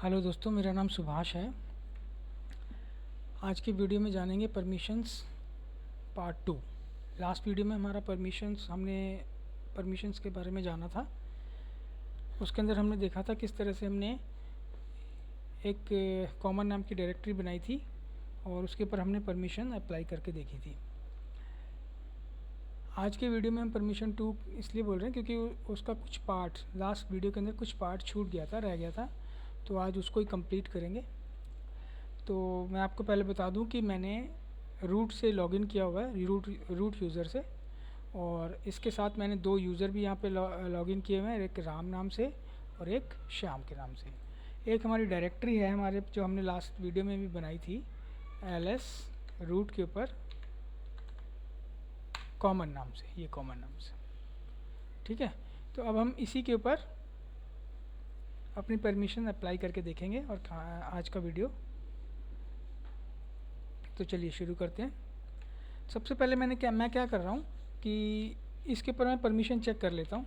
Hello दोस्तों, मेरा नाम सुभाष है। आज की वीडियो में जानेंगे परमिशंस पार्ट 2। लास्ट वीडियो में हमने परमिशंस के बारे में जाना था। उसके अंदर हमने देखा था किस तरह से हमने एक कॉमन नाम की डायरेक्टरी बनाई थी और उसके ऊपर हमने परमिशन अप्लाई करके देखी थी। आज के वीडियो में हम परमिशन 2 इसलिए बोल रहे हैं क्योंकि उसका कुछ पार्ट लास्ट वीडियो के अंदर कुछ पार्ट छूट गया था, रह गया था, तो आज उसको ही कंप्लीट करेंगे। तो मैं आपको पहले बता दूं कि मैंने रूट से लॉगिन किया हुआ है, रूट यूज़र से, और इसके साथ मैंने 2 यूज़र भी यहाँ पे लॉगिन किए हुए हैं, एक राम नाम से और एक श्याम के नाम से। एक हमारी डायरेक्टरी है हमारे, जो हमने लास्ट वीडियो में भी बनाई थी, ls रूट के ऊपर कॉमन नाम से, ये कॉमन नाम से, ठीक है। तो अब हम इसी के ऊपर अपनी परमिशन अप्लाई करके देखेंगे और आज का वीडियो। तो चलिए शुरू करते हैं। सबसे पहले मैं क्या कर रहा हूँ कि इसके ऊपर मैं परमिशन चेक कर लेता हूँ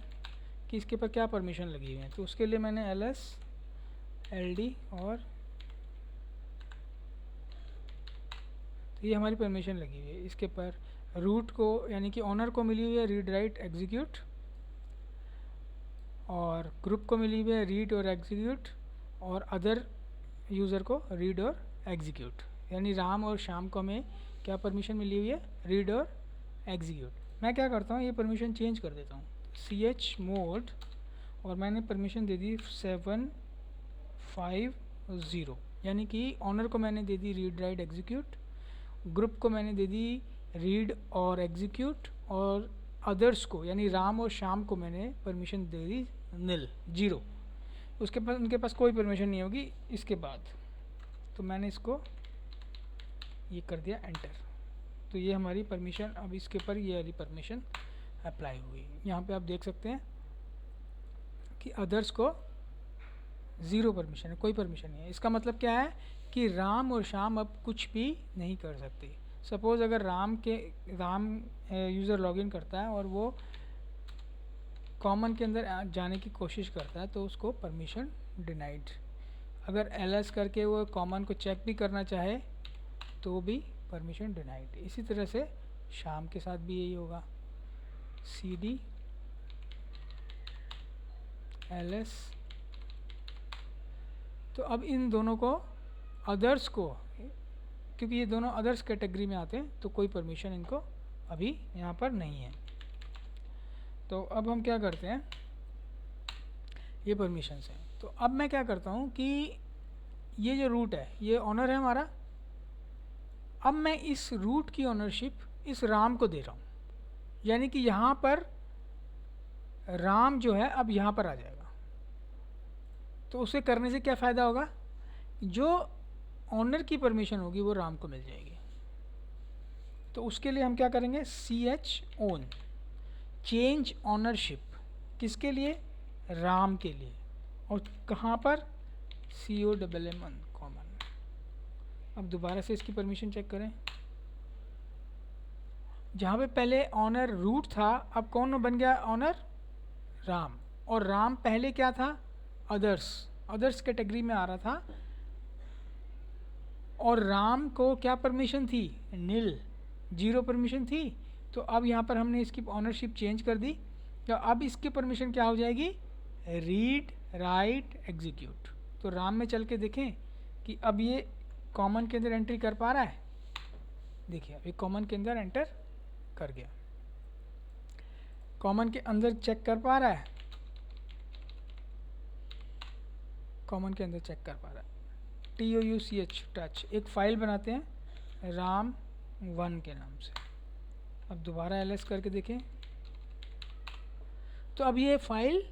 कि इसके ऊपर क्या परमिशन लगी हुई है। तो उसके लिए मैंने ls ld और तो ये हमारी परमिशन लगी हुई है। इसके ऊपर रूट को यानी कि ऑनर को मिली हुई है रीड राइट एग्जीक्यूट, और ग्रुप को मिली हुई है रीड और एग्जीक्यूट, और अदर यूज़र को रीड और एग्जीक्यूट, यानी राम और श्याम को हमें क्या परमिशन मिली हुई है, रीड और एग्जीक्यूट। मैं क्या करता हूँ, ये परमिशन चेंज कर देता हूँ, ch मोड, और मैंने परमिशन दे दी 750, यानी कि ऑनर को मैंने दे दी रीड राइट एग्जीक्यूट, ग्रुप को मैंने दे दी रीड और एग्जीक्यूट, और अदर्स को यानी राम और श्याम को मैंने परमिशन दे दी नील, 0। उसके पास उनके पास कोई परमिशन नहीं होगी इसके बाद। तो मैंने इसको ये कर दिया एंटर। तो ये हमारी परमिशन, अब इसके ऊपर ये वाली परमिशन अप्लाई हुई। यहाँ पे आप देख सकते हैं कि अदर्स को 0 परमिशन है, कोई परमिशन नहीं है। इसका मतलब क्या है कि राम और श्याम अब कुछ भी नहीं कर सकते। सपोज़ अगर राम यूज़र लॉगिन करता है और वो कॉमन के अंदर जाने की कोशिश करता है तो उसको परमिशन डिनाइड। अगर ls करके वो कॉमन को चेक भी करना चाहे तो भी परमिशन डिनाइड। इसी तरह से श्याम के साथ भी यही होगा, cd ls। तो अब इन दोनों को, अदर्स को, क्योंकि ये दोनों अदर्स कैटेगरी में आते हैं तो कोई परमिशन इनको अभी यहाँ पर नहीं है। तो अब हम क्या करते हैं, ये परमिशंस हैं। तो अब मैं क्या करता हूँ कि ये जो रूट है ये ऑनर है हमारा। अब मैं इस रूट की ऑनरशिप इस राम को दे रहा हूँ, यानी कि यहाँ पर राम जो है अब यहाँ पर आ जाएगा। तो उसे करने से क्या फ़ायदा होगा, जो ऑनर की परमिशन होगी वो राम को मिल जाएगी। तो उसके लिए हम क्या करेंगे, ch ओन चेंज ऑनरशिप, किसके लिए, राम के लिए, और कहाँ पर, COMM कॉमन। अब दोबारा से इसकी परमिशन चेक करें। जहाँ पे पहले ऑनर रूट था अब कौन बन गया ऑनर, राम, और राम पहले क्या था, अदर्स कैटेगरी में आ रहा था, और राम को क्या परमिशन थी, नील, 0 परमिशन थी। तो अब यहाँ पर हमने इसकी ऑनरशिप चेंज कर दी। तो अब इसकी परमिशन क्या हो जाएगी, रीड राइट एग्जीक्यूट। तो राम में चल के देखें कि अब ये कॉमन के अंदर एंट्री कर पा रहा है। देखिए अभी कॉमन के अंदर एंटर कर गया, कॉमन के अंदर चेक कर पा रहा है, कॉमन के अंदर चेक कर पा रहा है। TOUCH टच, एक फ़ाइल बनाते हैं ram1 के नाम से। अब दोबारा ls करके देखें तो अब ये फाइल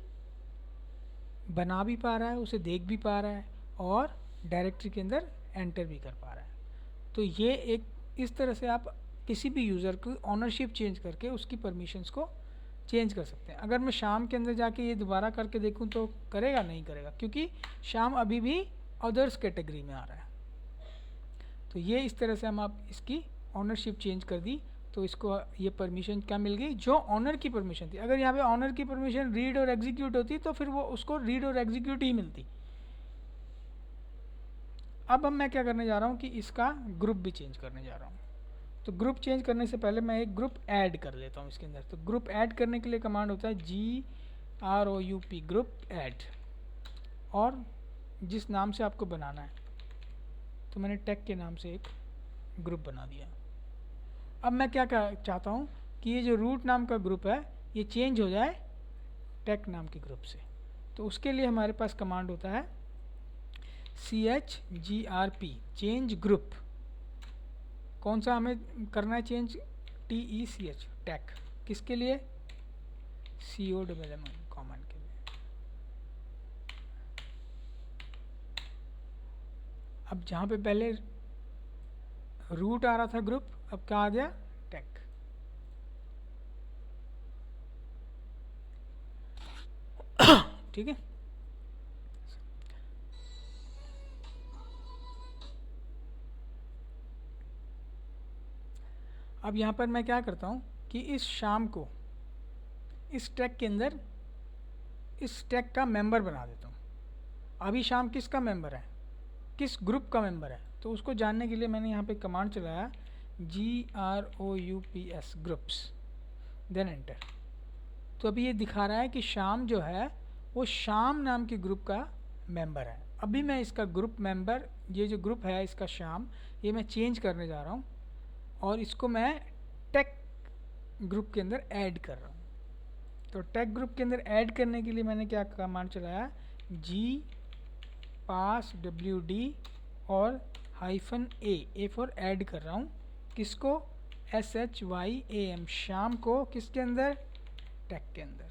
बना भी पा रहा है, उसे देख भी पा रहा है, और डायरेक्टरी के अंदर एंटर भी कर पा रहा है। तो ये एक, इस तरह से आप किसी भी यूज़र की ऑनरशिप चेंज करके उसकी परमिशंस को चेंज कर सकते हैं। अगर मैं शाम के अंदर जाके ये दोबारा करके देखूं तो करेगा, नहीं करेगा, क्योंकि शाम अभी भी अदर्स कैटेगरी में आ रहा है। तो ये इस तरह से हम आप इसकी ऑनरशिप चेंज कर दी तो इसको ये परमिशन क्या मिल गई, जो ऑनर की परमिशन थी। अगर यहाँ पे ऑनर की परमिशन रीड और एग्जीक्यूट होती तो फिर वो उसको रीड और एग्जीक्यूट ही मिलती। अब मैं क्या करने जा रहा हूँ कि इसका ग्रुप भी चेंज करने जा रहा हूँ। तो ग्रुप चेंज करने से पहले मैं एक ग्रुप ऐड कर लेता हूँ इसके अंदर। तो ग्रुप ऐड करने के लिए कमांड होता है GROUP ग्रुप ऐड, और जिस नाम से आपको बनाना है, तो मैंने टेक के नाम से एक ग्रुप बना दिया। अब मैं क्या चाहता हूँ कि ये जो रूट नाम का ग्रुप है ये चेंज हो जाए टेक नाम के ग्रुप से। तो उसके लिए हमारे पास कमांड होता है CHGRP चेंज ग्रुप। कौन सा हमें करना है चेंज? TECH take. किसके लिए? COMM कॉमन के लिए। अब जहाँ पे पहले रूट आ रहा था ग्रुप, अब क्या आ गया? टेक। ठीक है। अब यहाँ पर मैं क्या करता हूँ कि इस शाम को इस टैग के अंदर इस टैग का मेंबर बना देता हूँ। अभी शाम किसका मेंबर है, किस ग्रुप का मेंबर है? तो उसको जानने के लिए मैंने यहाँ पे कमांड चलाया GROUPS ग्रुप्स, देन एंटर। तो अभी ये दिखा रहा है कि शाम जो है वो शाम नाम के ग्रुप का मेंबर है। अभी मैं इसका ग्रुप मेंबर, ये जो ग्रुप है इसका शाम, ये मैं चेंज करने जा रहा हूँ और इसको मैं टेक ग्रुप के अंदर ऐड कर रहा हूँ। तो टेक ग्रुप के अंदर ऐड करने के लिए मैंने क्या कमांड चलाया? GPass WD और -A फॉर ऐड कर रहा हूँ। किसको? SHYAM शाम को। किसके अंदर? टेक के अंदर।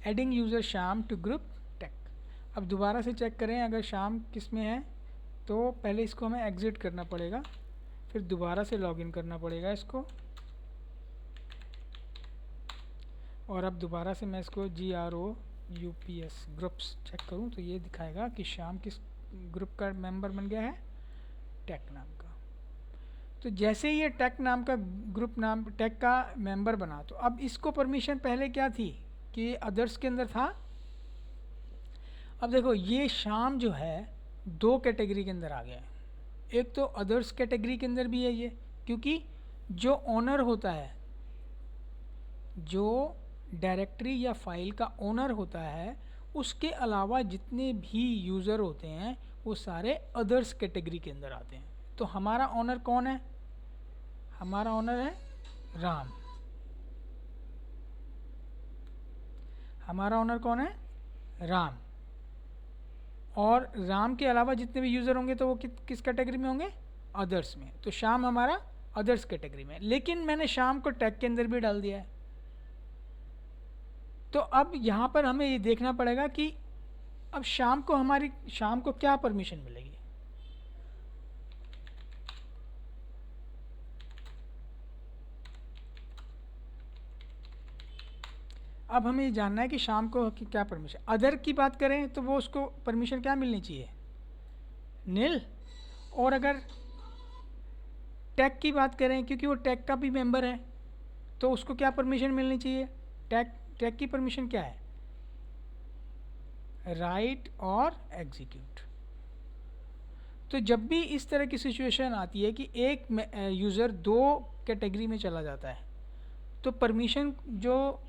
एडिंग यूज़र शाम टू ग्रुप टेक। अब दोबारा से चेक करें अगर शाम किस में है, तो पहले इसको हमें एग्ज़िट करना पड़ेगा, फिर दोबारा से लॉगिन करना पड़ेगा इसको, और अब दोबारा से मैं इसको GROUPS ग्रुप्स चेक करूं तो ये दिखाएगा कि शाम किस ग्रुप का मेंबर बन गया है? टेक नाम का। तो जैसे ही ये टेक नाम का ग्रुप नाम टेक का मेंबर बना, तो अब इसको परमिशन पहले क्या थी कि अदर्स के अंदर था। अब देखो ये शाम जो है दो कैटेगरी के अंदर आ गया है। एक तो अदर्स कैटेगरी के अंदर भी है ये, क्योंकि जो ओनर होता है, जो डायरेक्टरी या फाइल का ओनर होता है, उसके अलावा जितने भी यूज़र होते हैं वो सारे अदर्स कैटेगरी के अंदर आते हैं। तो हमारा ओनर कौन है? हमारा ओनर है राम। हमारा ओनर कौन है? राम। और राम के अलावा जितने भी यूज़र होंगे तो वो किस कैटेगरी में होंगे? अदर्स में। तो शाम हमारा अदर्स कैटेगरी में। लेकिन मैंने शाम को टैग के अंदर भी डाल दिया है। तो अब यहाँ पर हमें ये देखना पड़ेगा कि अब शाम को क्या परमिशन मिलेगी। अब हमें ये जानना है कि शाम को क्या परमिशन। अदर की बात करें तो वो उसको परमिशन क्या मिलनी चाहिए? नील। और अगर टैग की बात करें, क्योंकि वो टैग का भी मेंबर है, तो उसको क्या परमिशन मिलनी चाहिए? टैग की परमिशन क्या है? राइट और एग्जीक्यूट। तो जब भी इस तरह की सिचुएशन आती है कि एक यूज़र दो कैटेगरी में चला जाता है, तो परमिशन जो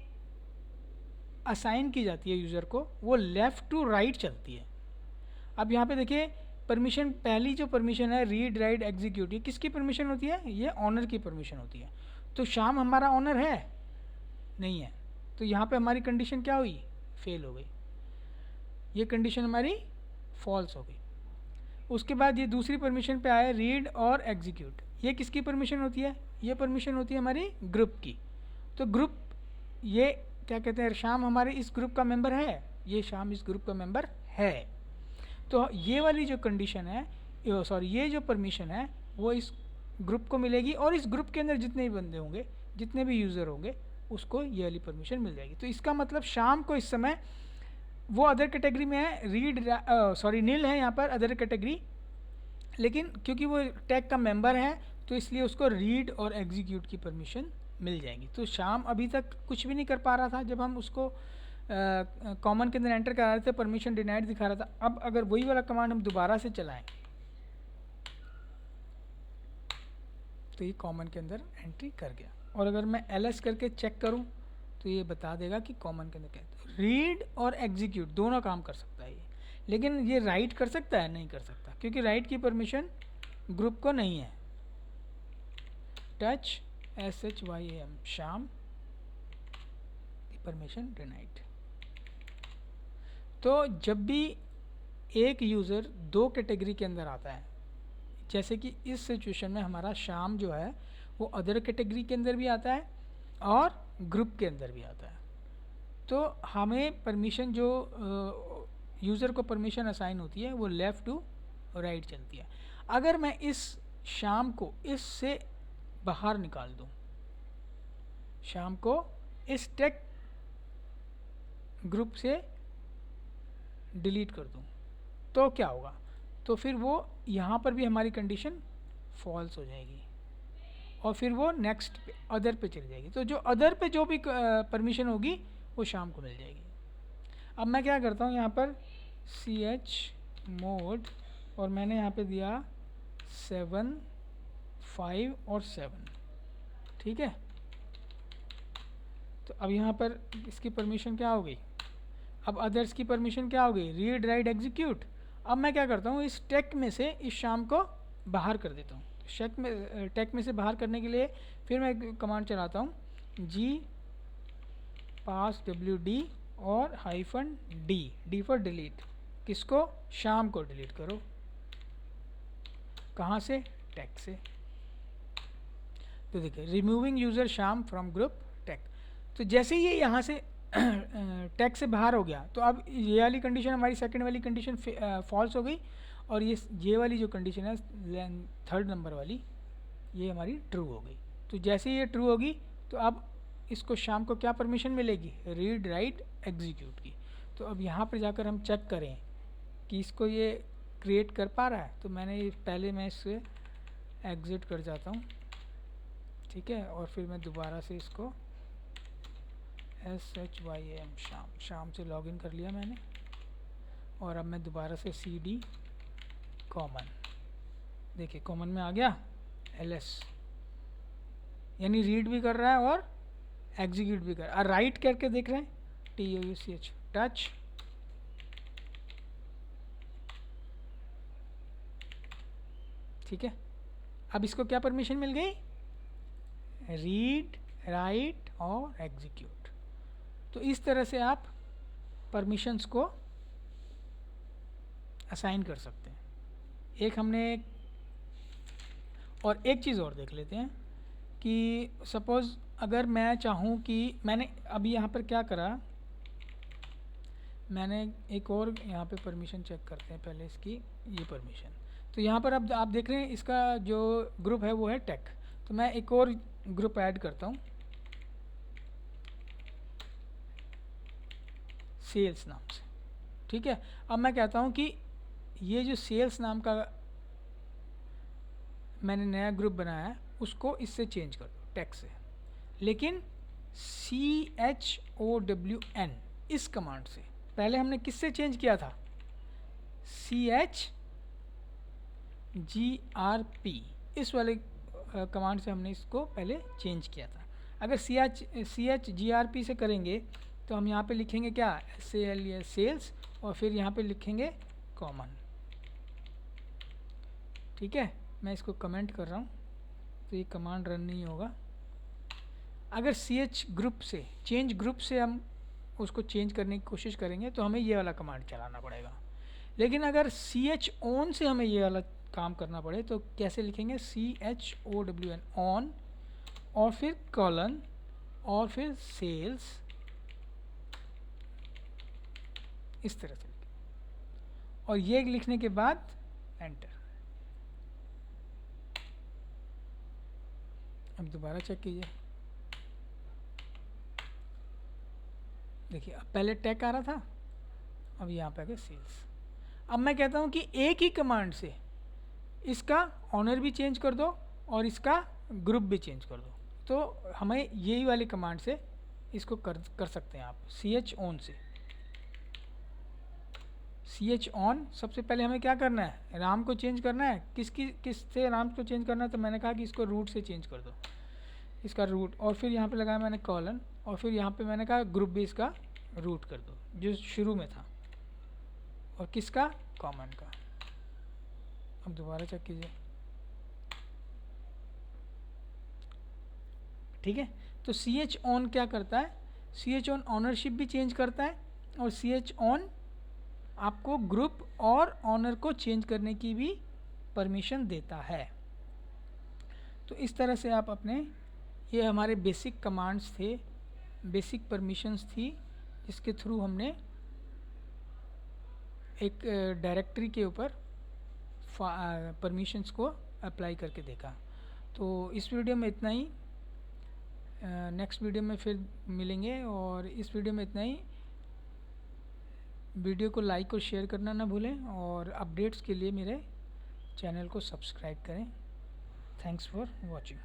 असाइन की जाती है यूज़र को, वो लेफ़्ट टू राइट चलती है। अब यहाँ पे देखिए परमिशन, पहली जो परमिशन है रीड राइट एग्जीक्यूट, ये किसकी परमिशन होती है? ये ऑनर की परमिशन होती है। तो शाम हमारा ऑनर है? नहीं है। तो यहाँ पे हमारी कंडीशन क्या हुई? फेल हो गई। ये कंडीशन हमारी फॉल्स हो गई। उसके बाद ये दूसरी परमिशन पे आया रीड और एग्जीक्यूट। ये किसकी परमिशन होती है? ये परमिशन होती है हमारी ग्रुप की। तो ग्रुप, ये क्या कहते हैं, शाम हमारे इस ग्रुप का मेंबर है, ये शाम इस ग्रुप का मेंबर है। तो ये वाली जो कंडीशन है, सॉरी ये जो परमिशन है वो इस ग्रुप को मिलेगी, और इस ग्रुप के अंदर जितने भी बंदे होंगे, जितने भी यूज़र होंगे, उसको ये वाली परमिशन मिल जाएगी। तो इसका मतलब शाम को इस समय वो अदर कैटेगरी में है, नील है यहाँ पर अदर कैटेगरी, लेकिन क्योंकि वो टैग का मेंबर है तो इसलिए उसको रीड और एग्जीक्यूट की परमिशन मिल जाएगी। तो शाम अभी तक कुछ भी नहीं कर पा रहा था जब हम उसको कॉमन के अंदर एंटर करा रहे थे, परमिशन डिनाइड दिखा रहा था। अब अगर वही वाला कमांड हम दोबारा से चलाएं तो ये कॉमन के अंदर एंट्री कर गया। और अगर मैं ls करके चेक करूं तो ये बता देगा कि कॉमन के अंदर क्या है। रीड और एग्जीक्यूट दोनों काम कर सकता है ये, लेकिन ये राइट कर सकता है? नहीं कर सकता, क्योंकि राइट की परमिशन ग्रुप को नहीं है। टच SHYAM शाम, परमिशन डिनाइड। तो जब भी एक यूज़र दो कैटेगरी के अंदर आता है, जैसे कि इस सिचुएशन में हमारा शाम जो है वो अदर कैटेगरी के अंदर भी आता है और ग्रुप के अंदर भी आता है, तो हमें परमिशन जो यूज़र को परमिशन असाइन होती है वो लेफ़्ट टू राइट चलती है। अगर मैं इस शाम को इससे बाहर निकाल दूं, शाम को इस टेक ग्रुप से डिलीट कर दूं, तो क्या होगा? तो फिर वो यहाँ पर भी हमारी कंडीशन फॉल्स हो जाएगी और फिर वो नेक्स्ट पे अदर पे चली जाएगी। तो जो अदर पे जो भी परमिशन होगी वो शाम को मिल जाएगी। अब मैं क्या करता हूँ, यहाँ पर ch मोड और मैंने यहाँ पे दिया 7, 5 और 7, ठीक है। तो अब यहाँ पर इसकी परमिशन क्या हो गई? अब अदर्स की परमिशन क्या हो गई? Read write execute. अब मैं क्या करता हूँ, इस टेक में से इस शाम को बाहर कर देता हूँ। टेक में से बाहर करने के लिए फिर मैं कमांड चलाता हूँ g पास wd और -d फॉर डिलीट। किसको? शाम को डिलीट करो। कहाँ से? टेक से। तो देखिए, रिमूविंग यूज़र शाम फ्रॉम ग्रुप टेक। तो जैसे ही ये यहाँ से टेक से बाहर हो गया, तो अब ये वाली कंडीशन, हमारी सेकंड वाली कंडीशन फॉल्स हो गई और ये वाली जो कंडीशन है थर्ड नंबर वाली, ये हमारी ट्रू हो गई। तो जैसे ही ये ट्रू होगी तो अब इसको शाम को क्या परमिशन मिलेगी? रीड राइट एग्जीक्यूट की। तो अब यहाँ पर जाकर हम चेक करें कि इसको ये क्रिएट कर पा रहा है। तो पहले मैं इससे एग्ज़िट कर जाता हूँ, ठीक है, और फिर मैं दोबारा से इसको SHYAM शाम से लॉगिन कर लिया मैंने, और अब मैं दोबारा से CD कॉमन, देखिए कॉमन में आ गया ls, यानी रीड भी कर रहा है और एग्जीक्यूट भी कर रहा है। राइट करके देख रहे हैं, TOUCH टच, ठीक है। अब इसको क्या परमिशन मिल गई? रीड राइट और एग्जीक्यूट। तो इस तरह से आप परमिशंस को असाइन कर सकते हैं। एक हमने, और एक चीज़ और देख लेते हैं कि सपोज़ अगर मैं चाहूँ कि मैंने अभी यहाँ पर क्या करा, मैंने एक और यहाँ पे परमिशन चेक करते हैं पहले इसकी, ये परमिशन। तो यहाँ पर अब आप देख रहे हैं इसका जो ग्रुप है वो है टेक। तो मैं एक और ग्रुप ऐड करता हूँ सेल्स नाम से, ठीक है। अब मैं कहता हूँ कि ये जो सेल्स नाम का मैंने नया ग्रुप बनाया है उसको इससे चेंज कर दो टेक से, लेकिन CHOWN इस कमांड से। पहले हमने किससे चेंज किया था? CHGRP इस वाले कमांड से हमने इसको पहले चेंज किया था। अगर CHGRP से करेंगे तो हम यहाँ पे लिखेंगे क्या? SALES सेल्स, और फिर यहाँ पे लिखेंगे कॉमन, ठीक है। मैं इसको कमेंट कर रहा हूँ तो ये कमांड रन नहीं होगा। अगर CH ग्रुप से, चेंज ग्रुप से हम उसको चेंज करने की कोशिश करेंगे तो हमें ये वाला कमांड चलाना पड़ेगा। लेकिन अगर CH ON से हमें ये वाला काम करना पड़े तो कैसे लिखेंगे? CHOWN ऑन, और फिर कॉलन, और फिर सेल्स, इस तरह से। और ये लिखने के बाद एंटर। अब दोबारा चेक कीजिए, देखिए अब पहले टेक आ रहा था, अब यहाँ पे आ गया सेल्स। अब मैं कहता हूँ कि एक ही कमांड से इसका ऑनर भी चेंज कर दो और इसका ग्रुप भी चेंज कर दो। तो हमें यही वाली कमांड से इसको कर सकते हैं आप ch-on से। ch-on सबसे पहले हमें क्या करना है, राम को चेंज करना है। किस से राम को चेंज करना है, तो मैंने कहा कि इसको रूट से चेंज कर दो, इसका रूट, और फिर यहाँ पे लगाया मैंने कॉलन, और फिर यहाँ पे मैंने कहा ग्रुप भी इसका रूट कर दो जो शुरू में था, और किसका, कॉमन का। अब दोबारा चेक कीजिए, ठीक है। तो ch-on क्या करता है, ch-on ऑनरशिप भी चेंज करता है, और ch-on आपको ग्रुप और ऑनर को चेंज करने की भी परमिशन देता है। तो इस तरह से आप अपने, ये हमारे बेसिक कमांड्स थे, बेसिक परमिशंस थी, जिसके थ्रू हमने एक डायरेक्टरी के ऊपर परमिशंस को अप्लाई करके देखा। तो इस वीडियो में इतना ही, नेक्स्ट वीडियो में फिर मिलेंगे, और इस वीडियो में इतना ही। वीडियो को लाइक और शेयर करना ना भूलें, और अपडेट्स के लिए मेरे चैनल को सब्सक्राइब करें। Thanks for watching.